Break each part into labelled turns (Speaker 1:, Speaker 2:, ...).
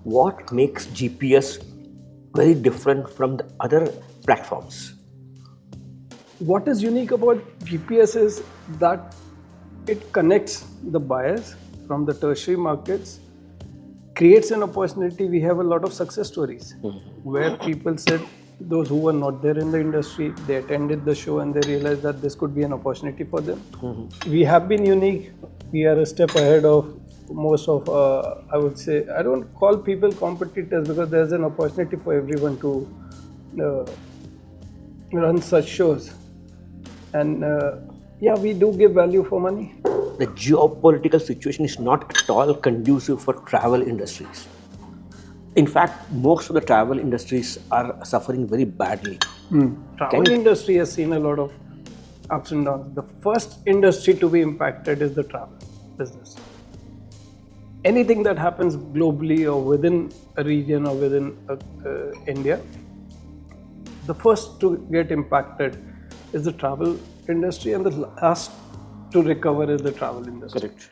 Speaker 1: what makes GPS very different from the other platforms?
Speaker 2: What is unique about GPS is that it connects the buyers from the tertiary markets, creates an opportunity. We have a lot of success stories where people said, those who were not there in the industry, they attended the show and they realized that this could be an opportunity for them. We have been unique. We are a step ahead of most of, I would say, I don't call people competitors because there's an opportunity for everyone to run such shows. And yeah, we do give value for money.
Speaker 1: The geopolitical situation is not at all conducive for travel industries. In fact, most of the travel industries are suffering very badly.
Speaker 2: Travel industry has seen a lot of ups and downs. The first industry to be impacted is the travel business. Anything that happens globally or within a region or within India, the first to get impacted is the travel industry, and the last to recover is the travel industry.
Speaker 1: Correct.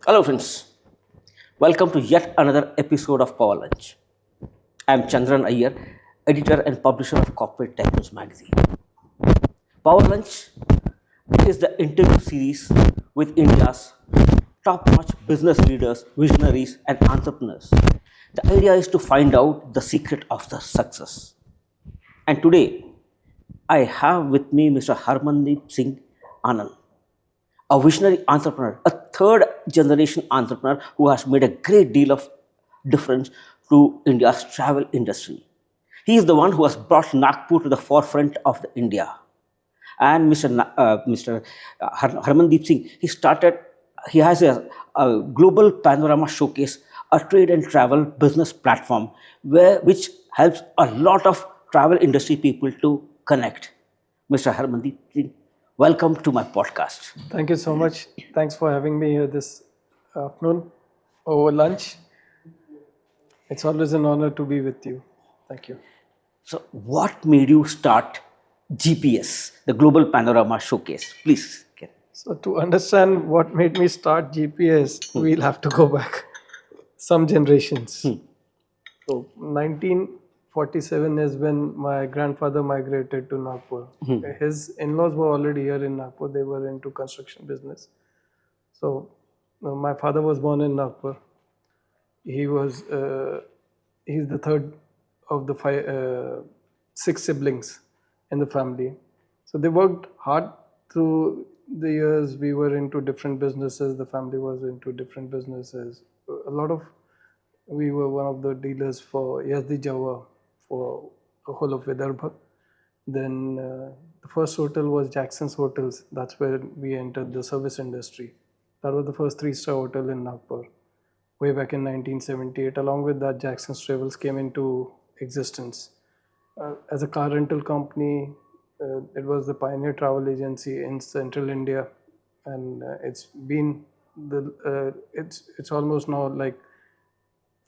Speaker 1: Hello friends, welcome to yet another episode of Power Lunch. I am Chandran Iyer, editor and publisher of Corporate Tycoons magazine. Power Lunch is the interview series with India's top-notch business leaders, visionaries and entrepreneurs. The idea is to find out the secret of the success. And today, I have with me Mr. Harmandeep Singh Anand, a visionary entrepreneur, a third generation entrepreneur who has made a great deal of difference to India's travel industry. He is the one who has brought Nagpur to the forefront of the India. And Mr. Harmandeep Singh, he has a global Panorama showcase, a trade and travel business platform which helps a lot of travel industry people to connect. Mr. Harmandeep Singh, welcome to my podcast.
Speaker 2: Thank you so much. Thanks for having me here this afternoon over lunch. It's always an honor to be with you. Thank you.
Speaker 1: So, what made you start GPS, the Global Panorama Showcase? Please.
Speaker 2: So, to understand what made me start GPS, we'll have to go back some generations. So, 1947 is when my grandfather migrated to Nagpur. His in-laws were already here in Nagpur. They were into construction business. So, my father was born in Nagpur. He's the third of the six siblings in the family. So they worked hard through the years. We were into different businesses. The family was into different businesses. We were one of the dealers for Yazdi Java for the whole of Vidarbha. Then the first hotel was Jackson's Hotels. That's where we entered the service industry. That was the first 3-star hotel in Nagpur, way back in 1978. Along with that, Jackson's Travels came into existence. As a car rental company, it was the pioneer travel agency in central India, and it's almost now like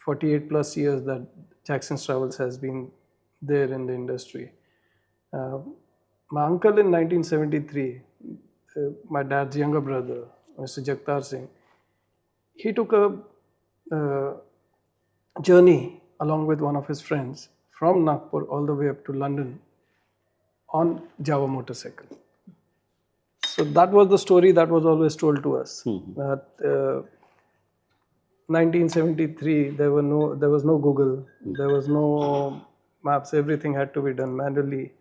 Speaker 2: 48 plus years that Jackson's Travels has been there in the industry. My uncle in 1973, my dad's younger brother, Mr. Jagtar Singh, he took a journey along with one of his friends from Nagpur all the way up to London on Java motorcycle. So that was the story that was always told to us. That 1973, there was no Google, there was no maps. Everything had to be done manually.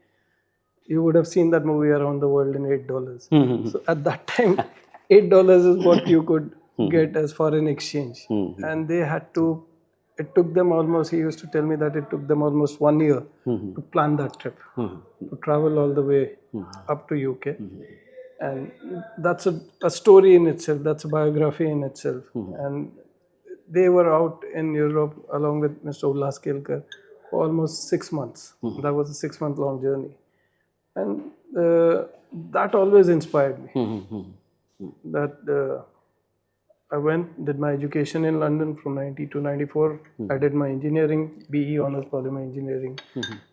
Speaker 2: You would have seen that movie Around the World in $8. So at that time, $8 is what you could get as foreign exchange. And they had to. It took them almost, he used to tell me that it took them almost 1 year to plan that trip, to travel all the way up to UK. And that's a story in itself, that's a biography in itself. And they were out in Europe along with Mr. Ullas Kelkar, for almost 6 months. That was a 6-month long journey. And that always inspired me. That I went, did my education in London from 90 to 94. I did my engineering, BE Honours Polymer Engineering,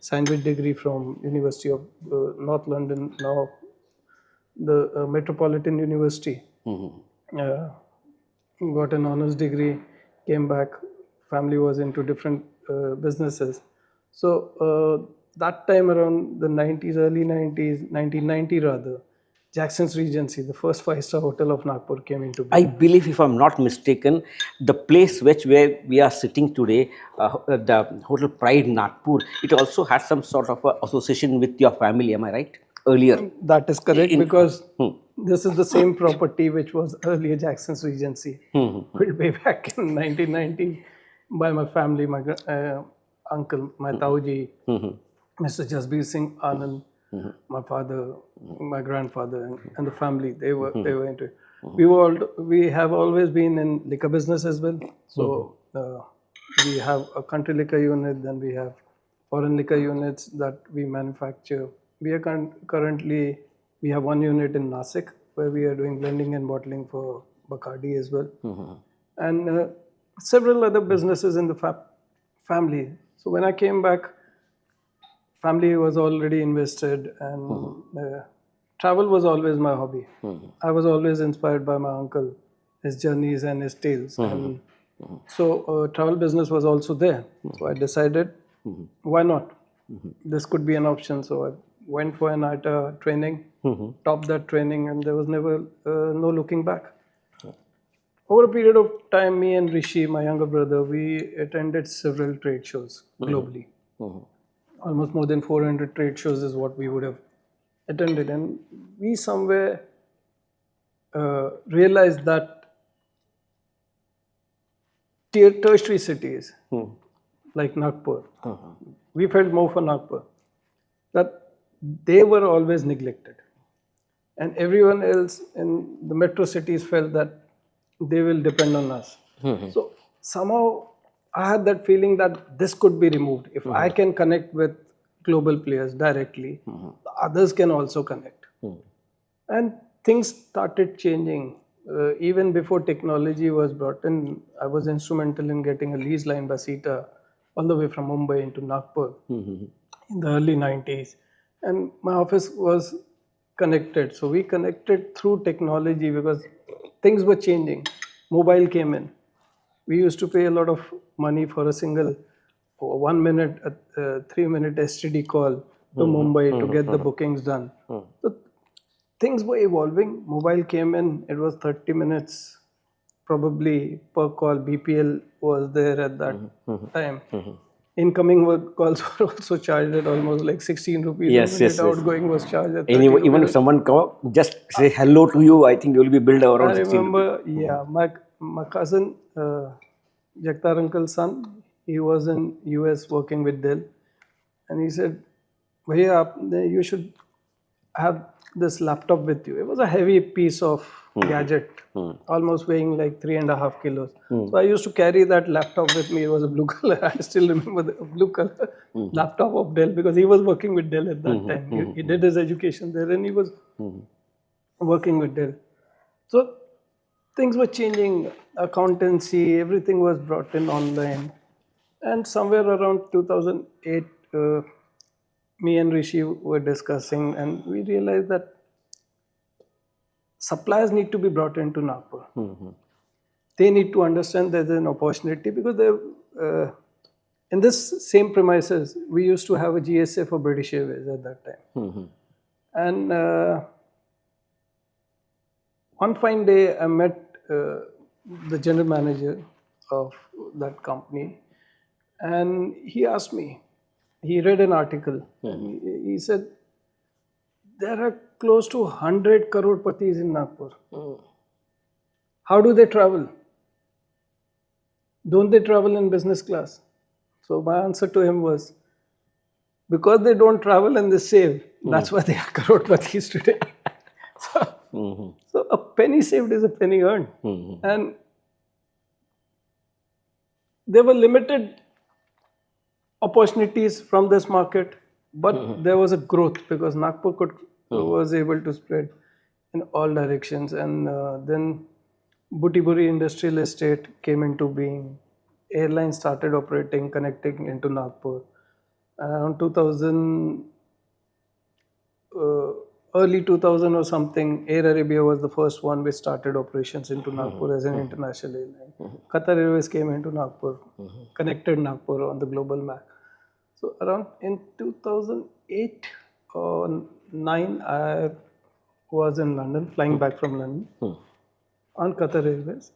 Speaker 2: sandwich degree from University of North London, now the Metropolitan University. Uh, got an honours degree, came back, family was into different businesses. So that time around the 90s, early 90s, 1990 rather, Jackson's Regency, the first five-star hotel of Nagpur, came into
Speaker 1: I
Speaker 2: being.
Speaker 1: believe, if I'm not mistaken, the place where we are sitting today, the Hotel Pride Nagpur, it also had some sort of association with your family. Am I right? Earlier,
Speaker 2: That is correct, because
Speaker 1: Hmm.
Speaker 2: this is the same property which was earlier Jackson's Regency, built way back in 1990 by my family, my uncle, my Tauji, Mr. Jasbir Singh Anand, my father, my grandfather, and the family. They were into it. We have always been in liquor business as well. So we have a country liquor unit, then we have foreign liquor units that we manufacture. We are currently, we have one unit in Nasik where we are doing blending and bottling for Bacardi as well, and several other businesses in the family. So when I came back, family was already invested, and travel was always my hobby. I was always inspired by my uncle, his journeys and his tales, and so travel business was also there. So I decided, why not? This could be an option. So I went for an ITA training, topped that training, and there was never no looking back. Over a period of time, me and Rishi, my younger brother, we attended several trade shows globally. Almost more than 400 trade shows is what we would have attended. And we somewhere realized that tertiary cities like Nagpur, we felt more for Nagpur, that they were always neglected. And everyone else in the metro cities felt that they will depend on us. So somehow I had that feeling that this could be removed. If I can connect with global players directly, the others can also connect. And things started changing. Even before technology was brought in, I was instrumental in getting a lease line by SITA all the way from Mumbai into Nagpur in the early 90s. And my office was connected. So we connected through technology because things were changing. Mobile came in. We used to pay a lot of money for a single 1 minute, 3-minute STD call to Mumbai to get the bookings done. So things were evolving. Mobile came in, it was 30 minutes probably per call. BPL was there at that time. Incoming work calls were also charged at almost like 16 rupees a minute. Outgoing was charged at 30
Speaker 1: even if
Speaker 2: rupees.
Speaker 1: someone come, just say hello to you, I think you will be billed around
Speaker 2: I
Speaker 1: 16 rupees.
Speaker 2: remember, my cousin, Jagtar uncle's son, he was in US working with Dell, and he said, "Bhaiya, you should have this laptop with you." It was a heavy piece of gadget, almost weighing like 3.5 kilos. So I used to carry that laptop with me. It was a blue color. I still remember the blue color laptop of Dell because he was working with Dell at that time. He did his education there and he was working with Dell. So things were changing. Accountancy, everything was brought in online. And somewhere around 2008, me and Rishi were discussing, and we realized that suppliers need to be brought into Nagpur. They need to understand there's an opportunity because in this same premises, we used to have a GSA for British Airways at that time. And one fine day, I met the general manager of that company, and he asked me, he read an article, and he said, there are close to 100 crore-patis in Nagpur. How do they travel? Don't they travel in business class? So my answer to him was, because they don't travel and they save, that's why they are crore-patis today. So a penny saved is a penny earned. And there were limited opportunities from this market, but there was a growth because Nagpur was able to spread in all directions, and then Butiburi Industrial Estate came into being. Airlines started operating, connecting into Nagpur. Around 2000, uh, early 2000 or something, Air Arabia was the first one which started operations into Nagpur as an international airline. Qatar Airways came into Nagpur, connected Nagpur on the global map. So around in 2008 or 9, I was in London, flying back from London on Qatar Airways.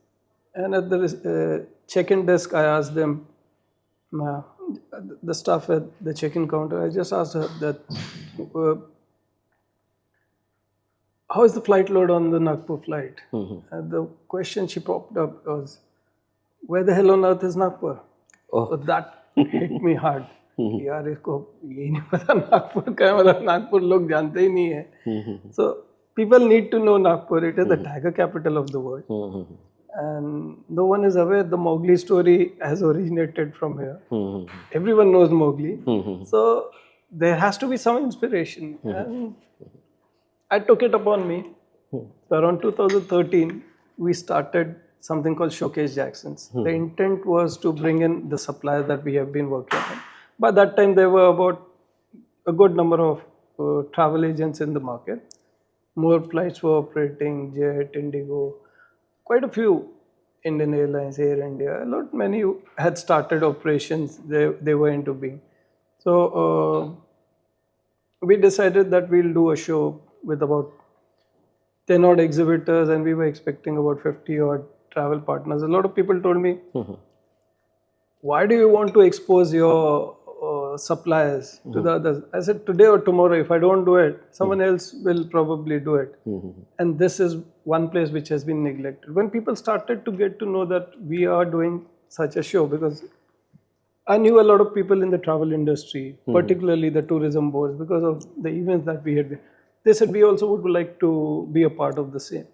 Speaker 2: And at the check-in desk, I asked them, uh, the staff at the check-in counter, I just asked her that, how is the flight load on the Nagpur flight? And the question she popped up was, where the hell on earth is Nagpur? So that hit me hard. यार इसको ये नहीं पता नागपुर का है, मतलब नागपुर लोग जानते ही नहीं है. So people need to know Nagpur. It is the tiger capital of the world. And no one is aware the Mowgli story has originated from here. Everyone knows Mowgli. So there has to be some inspiration. And I took it upon me. So around 2013, we started something called Showcase Jacksons. The intent was to bring in the suppliers that we have been working on. By that time, there were about a good number of travel agents in the market. More flights were operating, Jet, Indigo, quite a few Indian Airlines, Air India. Many had started operations. They were into being. So we decided that we'll do a show with about 10 odd exhibitors, and we were expecting about 50 odd travel partners. A lot of people told me, why do you want to expose your suppliers to the others? I said, today or tomorrow, if I don't do it, someone else will probably do it. And this is one place which has been neglected. When people started to get to know that we are doing such a show, because I knew a lot of people in the travel industry, particularly the tourism boards, because of the events that we had. They said we also would like to be a part of the same.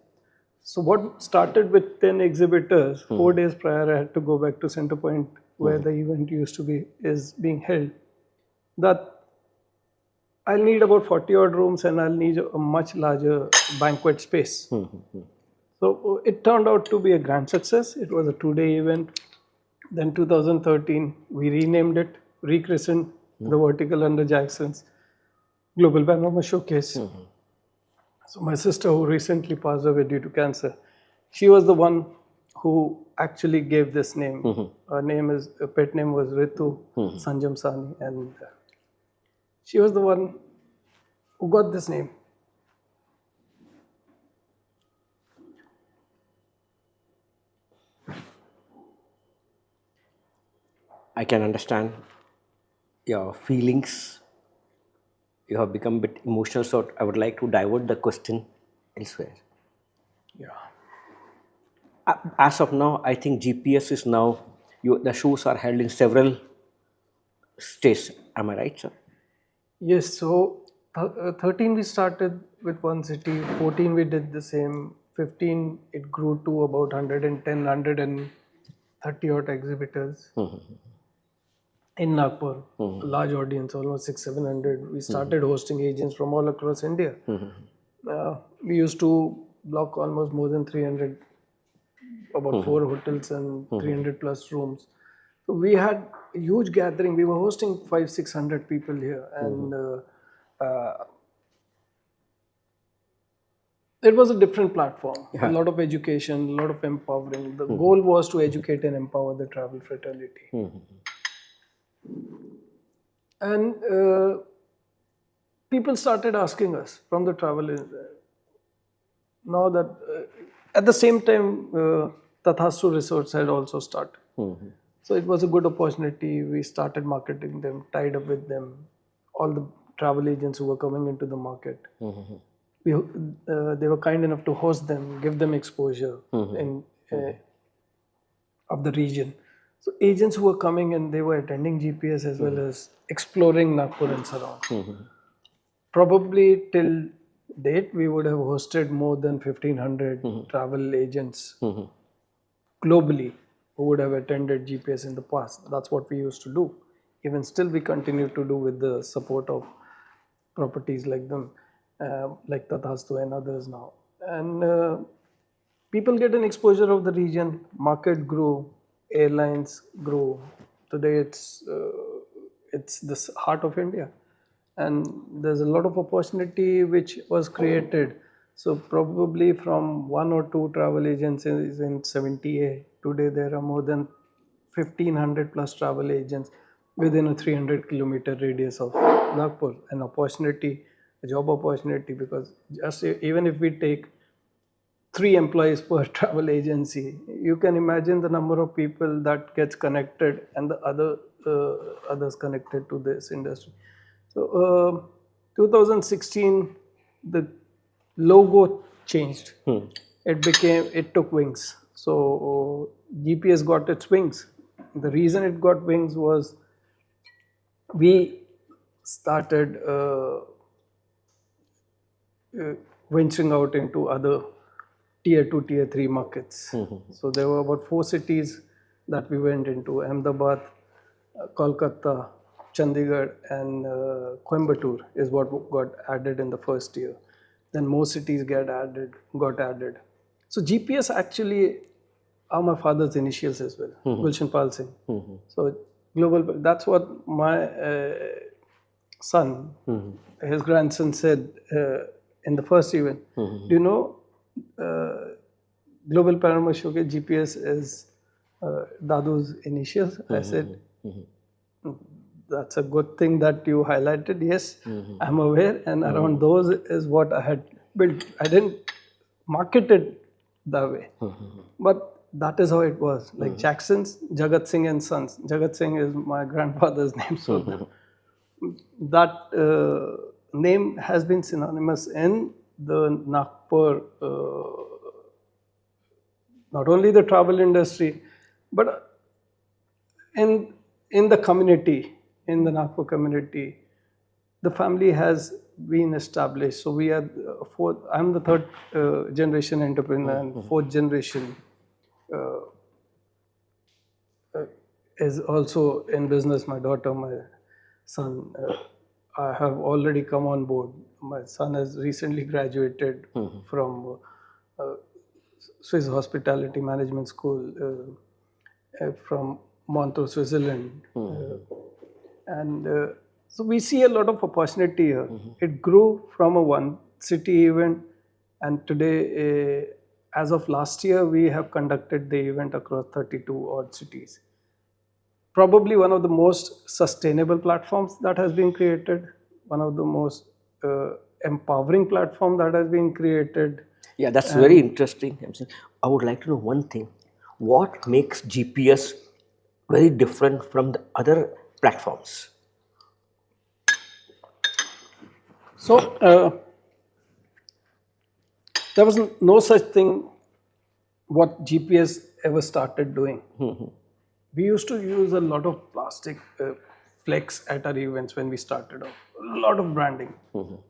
Speaker 2: So what started with 10 exhibitors, 4 days prior I had to go back to Center Point where the event used to be, is being held. That I'll need about 40 odd rooms and I'll need a much larger banquet space. So it turned out to be a grand success. It was a 2-day event. Then 2013, we renamed it, rechristened the vertical under Jackson's Global Panorama Showcase. So my sister, who recently passed away due to cancer, she was the one who actually gave this name. Her pet name was Ritu Sanjam Sani, and she was the one who got this name.
Speaker 1: I can understand your feelings. You have become a bit emotional, so I would like to divert the question elsewhere.
Speaker 2: Yeah.
Speaker 1: As of now, I think GPS is now, the shows are held in several states. Am I right, sir?
Speaker 2: Yes, so 13 we started with one city, 14 we did the same, 15 it grew to about 110, 130 odd exhibitors. In Nagpur, a large audience, almost 600-700. We started hosting agents from all across India. We used to block almost more than 300, about 4 hotels and 300 plus rooms. So we had a huge gathering. We were hosting 500-600 people here, and it was a different platform. A lot of education, a lot of empowering. The goal was to educate and empower the travel fraternity. And people started asking us from the travel now that at the same time Tathastu Resorts had also started. So it was a good opportunity. We started marketing them, tied up with them, all the travel agents who were coming into the market. They were kind enough to host them, give them exposure in of the region. So agents who were coming and they were attending GPS as well as exploring Nagpur and surround. Probably till date, we would have hosted more than 1,500 travel agents globally who would have attended GPS in the past. That's what we used to do. even still we continue to do with the support of properties like them, like Tathastu and others now. And people get an exposure of the region, market grow, airlines grow. Today it's the heart of India, and there's a lot of opportunity which was created. So probably from one or two travel agencies in 78, today there are more than 1500 plus travel agents within a 300-kilometer radius of Nagpur. An opportunity, a job opportunity, because just even if we take 3 employees per travel agency, you can imagine the number of people that gets connected and the others connected to this industry. So 2016, the logo changed. It took wings. So GPS got its wings. The reason it got wings was we started venturing out into other tier 2, tier 3 markets. So there were about 4 cities that we went into: Ahmedabad, Kolkata, Chandigarh, and Coimbatore is what got added in the first year. Then more cities got added. So GPS actually are my father's initials as well, Gulshan Pal Singh. So global, that's what my son, his grandson said in the first event. Do you know Global Panorama Show ke GPS is Dadu's initials? I said, that's a good thing that you highlighted. Yes, I'm aware, and around those is what I had built. I didn't market it that way, but that is how it was. Like Jackson's, Jagat Singh and Sons. Jagat Singh is my grandfather's name, so that name has been synonymous in the Nagpur, not only the travel industry, but in the community, in the Nagpur community, the family has been established. So we are fourth. I'm the third generation entrepreneur, and fourth generation is also in business. My daughter, my son, I have already come on board. My son has recently graduated from Swiss Hospitality Management School from Montreux, Switzerland. And so we see a lot of opportunity here. It grew from a one city event, and today, as of last year, we have conducted the event across 32 odd cities. Probably one of the most sustainable platforms that has been created, one of the most empowering platform that has been created.
Speaker 1: Yeah, that's very interesting. I would like to know one thing. What makes GPS very different from the other platforms?
Speaker 2: So there was no such thing what GPS ever started doing. We used to use a lot of plastic flex at our events when we started off. A lot of branding,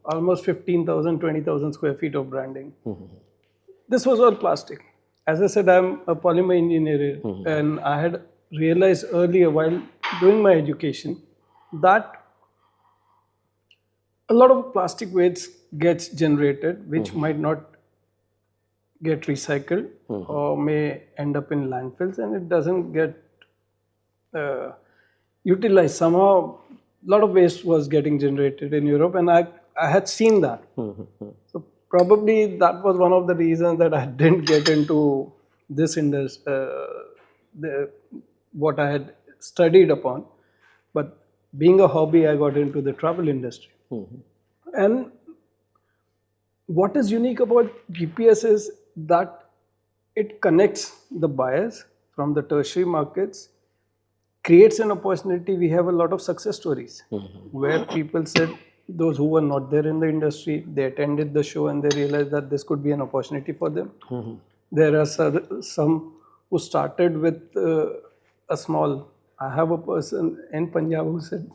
Speaker 2: almost 15,000, 20,000 square feet of branding. This was all plastic. As I said, I'm a polymer engineer, and I had realized earlier while doing my education that a lot of plastic waste gets generated, which might not get recycled or may end up in landfills, and it doesn't get utilized. Somehow, a lot of waste was getting generated in Europe, and I had seen that. So probably that was one of the reasons that I didn't get into this industry, what I had studied upon. But being a hobby, I got into the travel industry. And what is unique about GPS is that it connects the buyers from the tertiary markets, creates an opportunity. We have a lot of success stories where people said, those who were not there in the industry, they attended the show and they realized that this could be an opportunity for them. There are some who started with a small. I have a person in Punjab who said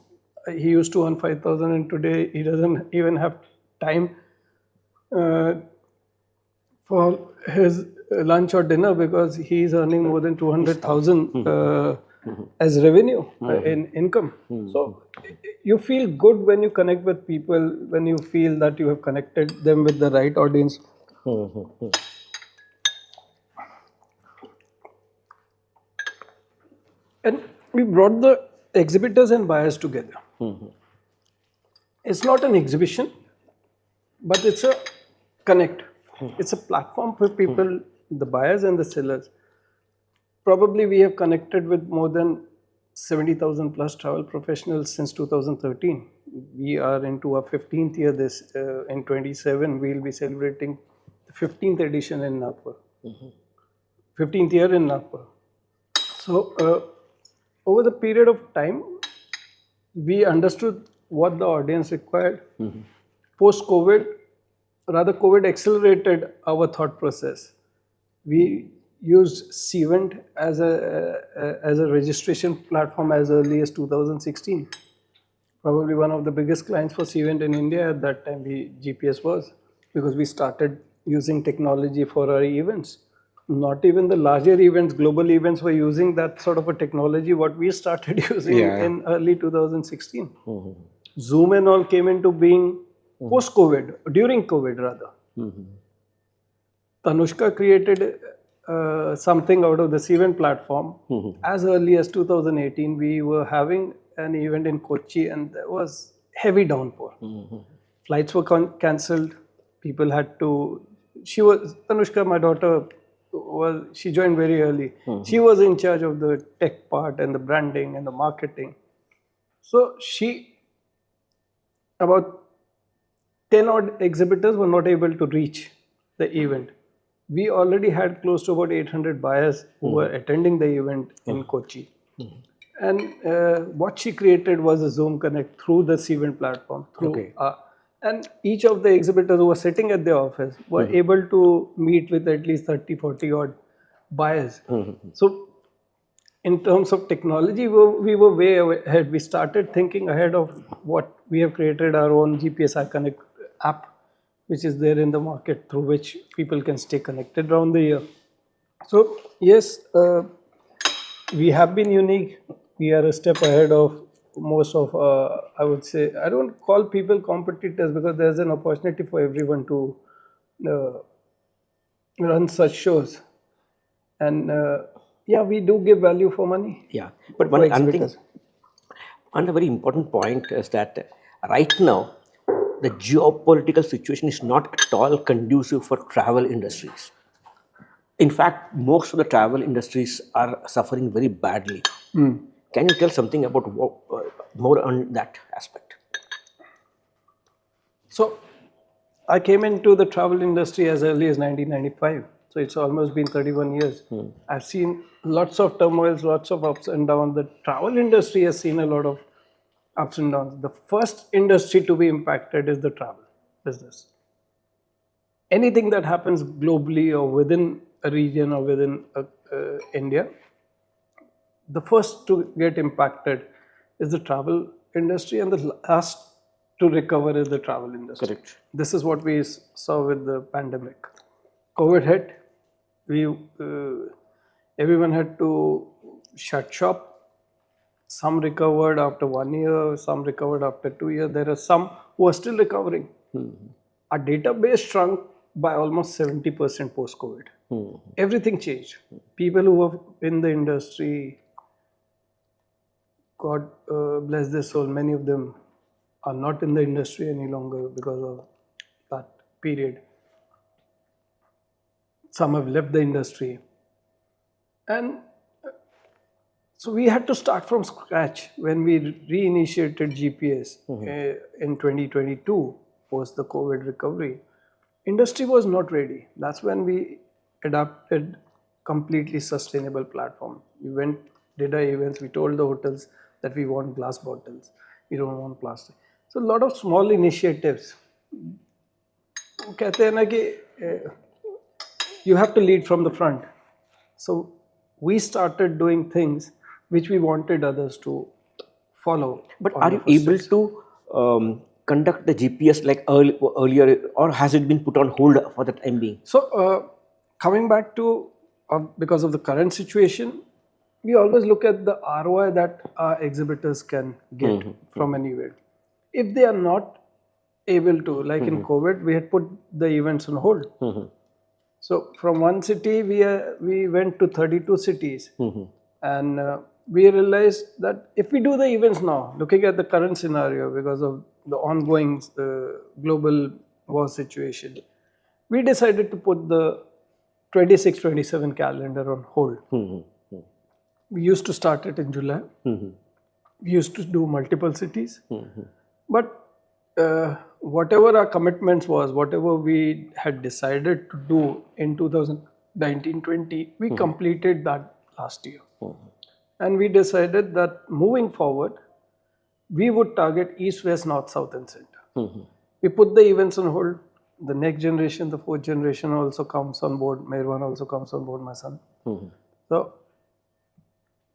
Speaker 2: he used to earn 5,000 and today he doesn't even have time for his lunch or dinner because he is earning more than 200,000 as revenue in income. So you feel good when you connect with people, when you feel that you have connected them with the right audience. And we brought the exhibitors and buyers together. It's not an exhibition, but it's a connect. It's a platform for people, the buyers and the sellers. Probably we have connected with more than 70,000 plus travel professionals since 2013. We are into our 15th year. This in 27 we'll be celebrating the 15th edition in Nagpur. 15th year in Nagpur. So over the period of time, we understood what the audience required. Post COVID, rather COVID accelerated our thought process. We used Cvent as a registration platform as early as 2016. Probably one of the biggest clients for Cvent in India at that time GPS was, because we started using technology for our events. Not even the larger events, global events were using that sort of a technology what we started using in early 2016. Zoom and all came into being post-COVID, during COVID rather. Tanushka created something out of the Cvent platform. As early as 2018, we were having an event in Kochi and there was heavy downpour. Flights were cancelled. People had to. Tanushka, my daughter, she joined very early. She was in charge of the tech part and the branding and the marketing. So about 10 odd exhibitors were not able to reach the event. We already had close to about 800 buyers who were attending the event in Kochi. And what she created was a Zoom Connect through the Cvent platform. And each of the exhibitors who were sitting at their office were able to meet with at least 30, 40 odd buyers. So in terms of technology, we were way ahead. We started thinking ahead of what we have created our own GPS iConnect app, which is there in the market through which people can stay connected around the year. So yes, we have been unique. We are a step ahead of most of, I would say, I don't call people competitors because there's an opportunity for everyone to run such shows. And yeah, we do give value for money.
Speaker 1: Yeah, but one very important point is that right now, the geopolitical situation is not at all conducive for travel industries. In fact, most of the travel industries are suffering very badly. Can you tell something about more on that aspect?
Speaker 2: So, I came into the travel industry as early as 1995. So, it's almost been 31 years. I've seen lots of turmoils, lots of ups and downs. The travel industry has seen a lot of ups and downs. The first industry to be impacted is the travel business. Anything that happens globally or within a region or within India, the first to get impacted is the travel industry, and the last to recover is the travel industry.
Speaker 1: Correct.
Speaker 2: This is what we saw with the pandemic. COVID hit. Everyone had to shut shop. Some recovered after 1 year, some recovered after 2 years. There are some who are still recovering. Our database shrunk by almost 70% post-COVID. Everything changed. People who were in the industry, God bless their soul, many of them are not in the industry any longer because of that period. Some have left the industry. And so we had to start from scratch when we reinitiated GPS in 2022 post the COVID recovery. Industry was not ready. That's when we adapted completely sustainable platform. We went, did our events, we told the hotels that we want glass bottles, we don't want plastic. So a lot of small initiatives. कहते हैं ना कि you have to lead from the front. So we started doing things which we wanted others to follow.
Speaker 1: But are you able to conduct the GPS like earlier, or has it been put on hold for the time being?
Speaker 2: So coming back to, because of the current situation, we always look at the ROI that our exhibitors can get from an event. If they are not able to, like in COVID, we had put the events on hold. So from one city, we went to 32 cities. And we realized that if we do the events now, looking at the current scenario because of the ongoing global war situation, we decided to put the 26-27 calendar on hold. We used to start it in July. We used to do multiple cities. But whatever our commitments was, whatever we had decided to do in 2019-20, we completed that last year. And we decided that moving forward, we would target East, West, North, South, and Center. We put the events on hold. The next generation, the fourth generation also comes on board. Meherwan also comes on board, my son. So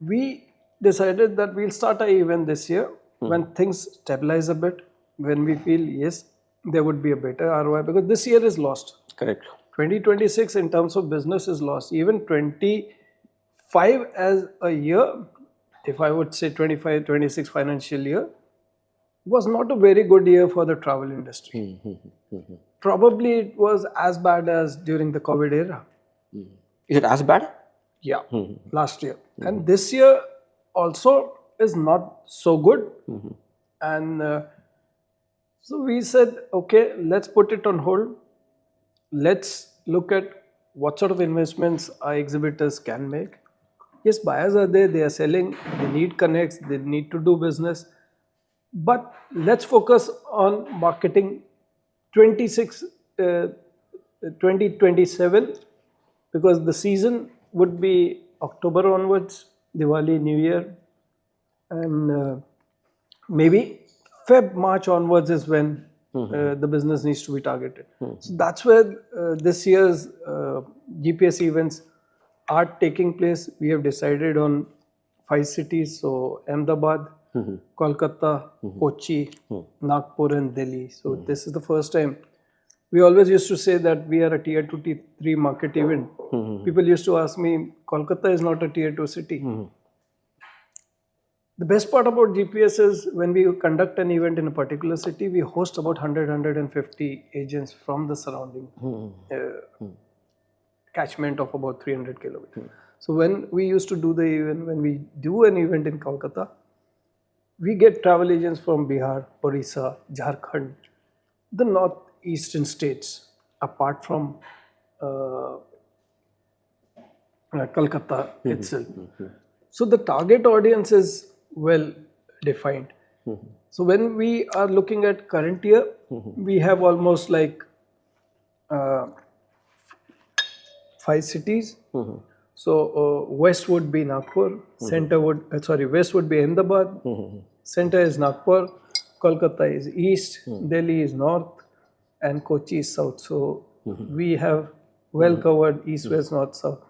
Speaker 2: we decided that we'll start our event this year when things stabilize a bit, when we feel, yes, there would be a better ROI, because this year is lost.
Speaker 1: Correct.
Speaker 2: 2026 in terms of business is lost. Even 25 as a year, if I would say 25-26 financial year, was not a very good year for the travel industry. Probably it was as bad as during the COVID era.
Speaker 1: Is it as bad?
Speaker 2: Yeah, last year. And this year also is not so good. And so we said, okay, let's put it on hold. Let's look at what sort of investments our exhibitors can make. Yes, buyers are there, they are selling, they need connects, they need to do business. But let's focus on marketing 2027, because the season would be October onwards, Diwali, New Year, and maybe Feb, March onwards is when the business needs to be targeted. So that's where this year's GPS events are taking place. We have decided on 5 cities, so Ahmedabad, Kolkata, Kochi, Nagpur, and Delhi. So this is the first time. We always used to say that we are a tier 2, tier 3 market event. People used to ask me, Kolkata is not a tier 2 city. The best part about GPS is when we conduct an event in a particular city, we host about 100-150 agents from the surrounding catchment of about 300 kilometers. So when we used to do the event, when we do an event in Kolkata, we get travel agents from Bihar, Orissa, Jharkhand, the northeastern states, apart from Kolkata itself. So the target audience is well defined. So when we are looking at current year, we have almost like 5 cities. So west would be Nagpur, west would be Ahmedabad, center is Nagpur, Kolkata is east, Delhi is north, and Kochi is south. So we have well covered east, west, north, south.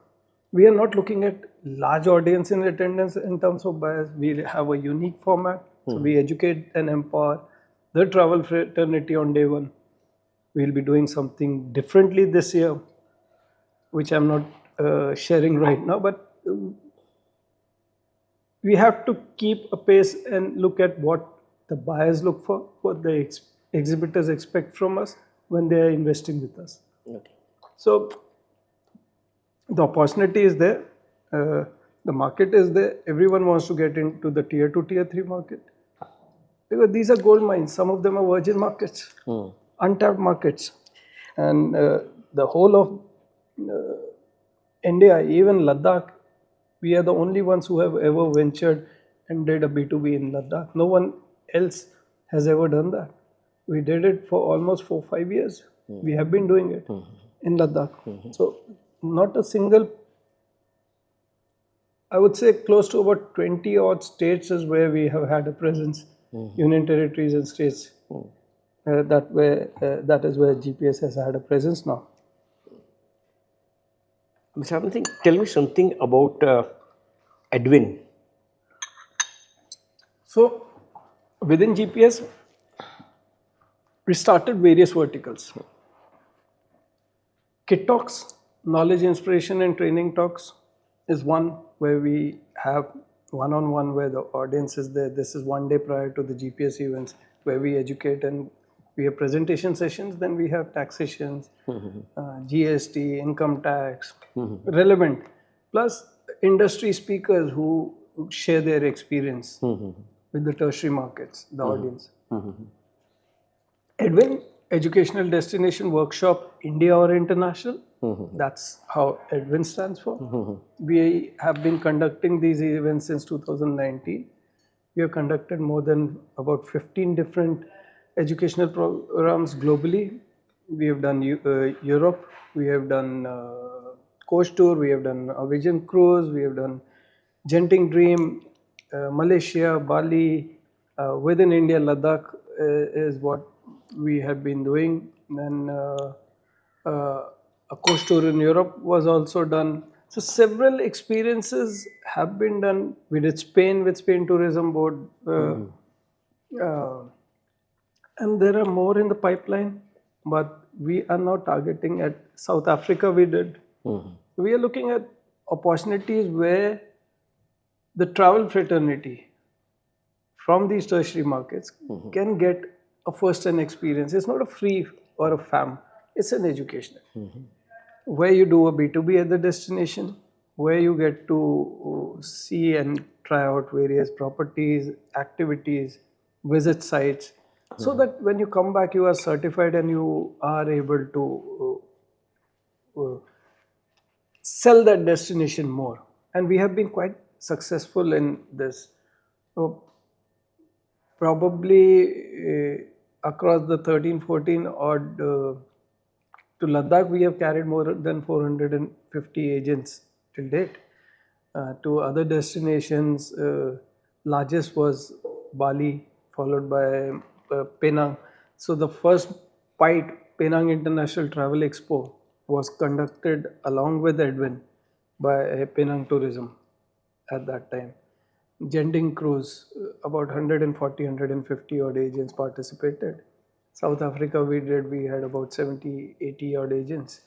Speaker 2: We are not looking at large audience in attendance in terms of buyers. We have a unique format. So we educate and empower the travel fraternity on day one. We'll be doing something differently this year, which I'm not sharing right now, but we have to keep a pace and look at what the buyers look for, what the exhibitors expect from us when they are investing with us.
Speaker 1: Okay.
Speaker 2: So the opportunity is there, the market is there. Everyone wants to get into the tier 2, tier 3 market, because these are gold mines. Some of them are virgin markets, untapped markets, and the whole of India, even Ladakh, we are the only ones who have ever ventured and did a B2B in Ladakh. No one else has ever done that. We did it for almost 4-5 years. We have been doing it in Ladakh. So not a single, I would say close to about 20 odd states is where we have had a presence, union territories and states. That is where GPS has had a presence now.
Speaker 1: Mr. Harmandeep, tell me something about Edwin.
Speaker 2: So within GPS, we started various verticals. Kit Talks, knowledge, inspiration and training talks is one where we have one-on-one where the audience is there. This is one day prior to the GPS events where we educate, and we have presentation sessions. Then we have taxations, GST, income tax, relevant, plus industry speakers who share their experience with the tertiary markets, the audience. Edwin, Educational Destination Workshop, India or International. That's how Edwin stands for. We have been conducting these events since 2019. We have conducted more than about 15 different educational programs globally. We have done Europe, we have done coach tour, we have done a Vision cruise, we have done Genting Dream, Malaysia, Bali, within India, Ladakh is what we have been doing. Then a coach tour in Europe was also done. So several experiences have been done. We did Spain with Spain Tourism Board, and there are more in the pipeline. But we are now targeting at South Africa. We did. We are looking at opportunities where the travel fraternity from these tertiary markets can get a first-hand experience. It's not a free or a FAM. It's an educational. Where you do a B2B at the destination, where you get to see and try out various properties, activities, visit sites, so that when you come back, you are certified and you are able to sell that destination more. And we have been quite successful in this. So probably across the 13, 14 odd to Ladakh, we have carried more than 450 agents till date. To other destinations, largest was Bali, followed by Penang. So the first PITE, Penang International Travel Expo, was conducted along with Edwin by Penang Tourism at that time. Genting cruise, about 140, 150 odd agents participated. South Africa we had about 70, 80 odd agents.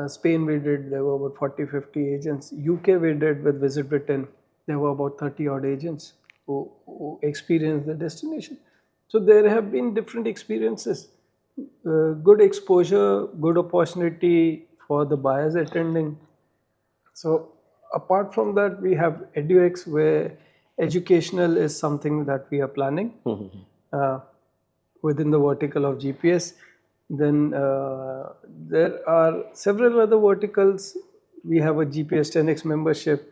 Speaker 2: Spain there were about 40, 50 agents. UK we did with Visit Britain, there were about 30 odd agents who experienced the destination. So there have been different experiences, good exposure, good opportunity for the buyers attending. So apart from that, we have EduX, where educational is something that we are planning within the vertical of GPS. Then there are several other verticals. We have a GPS 10x membership,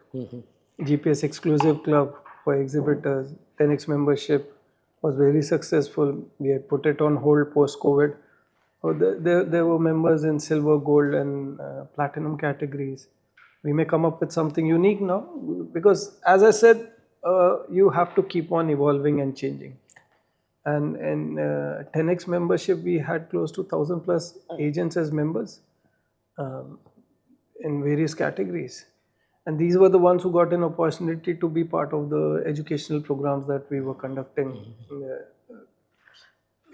Speaker 2: GPS exclusive club for exhibitors. 10x membership was very successful. We had put it on hold post-COVID. There were members in silver, gold, and platinum categories. We may come up with something unique now, because as I said, you have to keep on evolving and changing. And in 10x membership, we had close to 1,000 plus agents as members in various categories. And these were the ones who got an opportunity to be part of the educational programs that we were conducting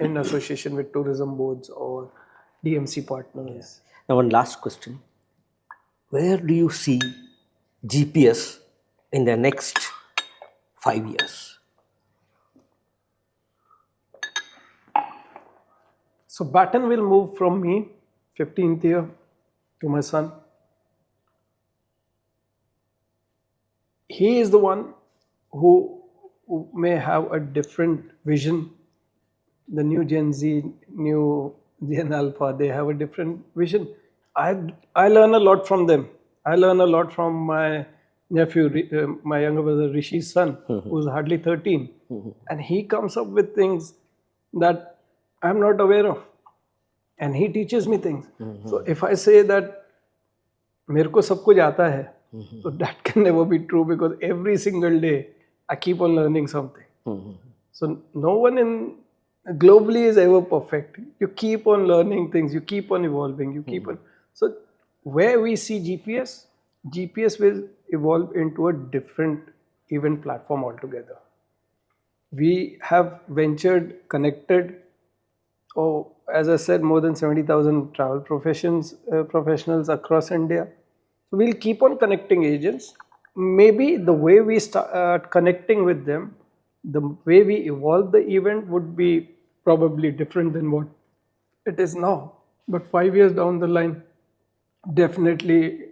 Speaker 2: in association with tourism boards or DMC partners.
Speaker 1: Now, one last question. Where do you see GPS in the next 5 years?
Speaker 2: So baton will move from me, 15th year, to my son. He is the one who may have a different vision. The new Gen Z, new Gen Alpha, they have a different vision. I learn a lot from them. I learn a lot from my nephew, my younger brother Rishi's son, who's hardly 13. And he comes up with things that I'm not aware of. And he teaches me things. So if I say that मेरे को सब कुछ आता है, so that can never be true, because every single day I keep on learning something. So no one globally is ever perfect. You keep on learning things, you keep on evolving, you keep on. So where we see GPS will evolve into a different event platform altogether. We have ventured, connected, as I said, more than 70,000 travel professionals across India. So we'll keep on connecting agents, maybe the way we start connecting with them, the way we evolve the event would be probably different than what it is now. But 5 years down the line, definitely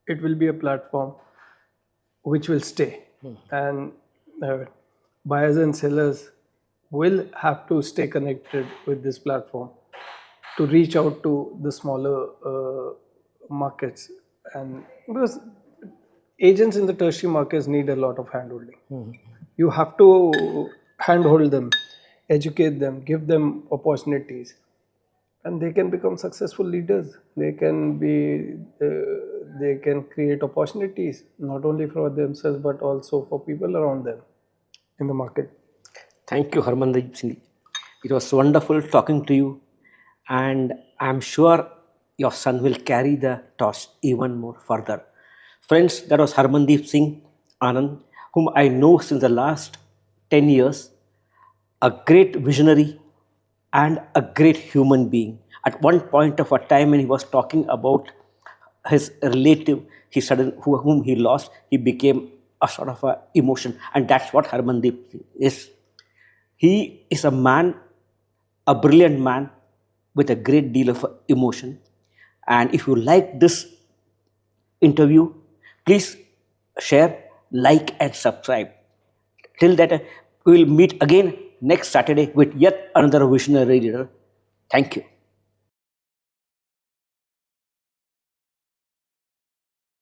Speaker 2: it will be a platform which will stay. And buyers and sellers will have to stay connected with this platform to reach out to the smaller markets. And because agents in the tertiary markets need a lot of handholding. You have to handhold them, educate them, give them opportunities, and they can become successful leaders. They can create opportunities not only for themselves but also for people around them in the market.
Speaker 1: Thank you, Harmandeep Singh. It was wonderful talking to you, and I'm sure your son will carry the torch even more further. Friends, that was Harmandeep Singh Anand, whom I know since the last 10 years, a great visionary and a great human being. At one point of a time, when he was talking about his relative, whom he lost, he became a sort of a emotion, and that's what Harmandeep is. He is a man, a brilliant man with a great deal of emotion. And if you like this interview, please share, like, and subscribe. Till that, we will meet again next Saturday with yet another visionary leader. Thank you.